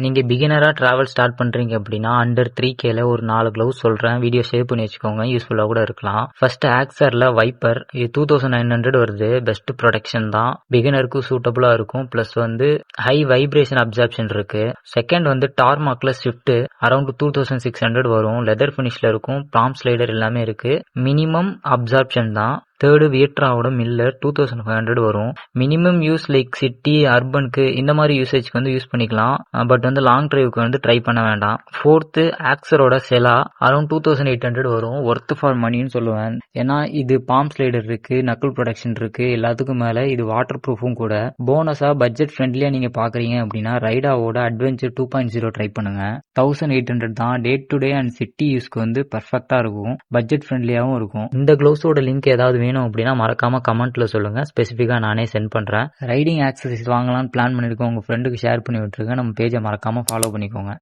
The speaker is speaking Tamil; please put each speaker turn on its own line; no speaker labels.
நீங்க பிகினரா டிராவல் ஸ்டார்ட் பண்றீங்க அப்படின்னா அண்டர் 3Kல ஒரு 4 க்ளவுஸ் சொல்றேன். வீடியோ சேவ் பண்ணி வச்சுக்கோங்க. யூஸ்ஃபுல்லா கூட இருக்கலாம். ஃபர்ஸ்ட் ஆக்சர்ல வைப்பர். இது 2900 வருது. பெஸ்ட் ப்ரொடெக்ஷன் தான். பிகினருக்கும் சூட்டபிளா இருக்கும். பிளஸ் வந்து ஹை வைப்ரேஷன் அப்சார்ப்ஷன் இருக்கு. செகண்ட் வந்து டார்மாக்ல ஸ்விஃப்ட் அரௌண்ட் 2600 வரும். லெதர் ஃபினிஷ்ல இருக்கும். பாம் ஸ்லைடர் எல்லாமே இருக்கு. மினிமம் அப்சார்ப்ஷன் தான். தேர்டு வியட்ராவோட மில்லர் 2500 வரும். மினிமம் யூஸ் லைக் சிட்டி அர்பனுக்கு இந்த மாதிரி யூசேஜ்க்கு வந்து யூஸ் பண்ணிக்கலாம். பட் வந்து லாங் டிரைவுக்கு வந்து ட்ரை பண்ண வேண்டாம். ஃபோர்த்து ஆக்சரோட செலா அரௌண்ட் 2800 வரும். ஒர்த் ஃபார் மணின்னு சொல்லுவேன். ஏன்னா இது பாம் ஸ்லைடர் இருக்கு, நக்கிள் ப்ரொடக்ஷன் இருக்கு. எல்லாத்துக்கும் மேல இது வாட்டர் ப்ரூஃபும் கூட. போனஸா பட்ஜெட் ஃப்ரெண்ட்லியா நீங்க பாக்குறீங்க அப்படின்னா ரைடாவோட அட்வென்ச்சர் 2.0 ட்ரை பண்ணுங்க. 1800 தான். Day to day and city யூஸ்க்கு வந்து பர்ஃபெக்டா இருக்கும். பட்ஜெட் ஃப்ரெண்ட்லியாவும் இருக்கும். இந்த க்ளவுஸோட லிங்க் ஏதாவது வேணும் அப்படின்னா மறக்காம கமெண்ட்ல சொல்லுங்க. ஸ்பெசிஃபிக்கா நானே சென்ட் பண்றேன். ரைடிங் ஆக்சசரிஸ் வாங்கலாம்னு பிளான் பண்ணிருக்கோம். உங்க ஃப்ரெண்டுக்கு ஷேர் பண்ணி விட்டுருங்க. நம்ம பேஜை மறக்காம ஃபாலோ பண்ணிக்கோங்க.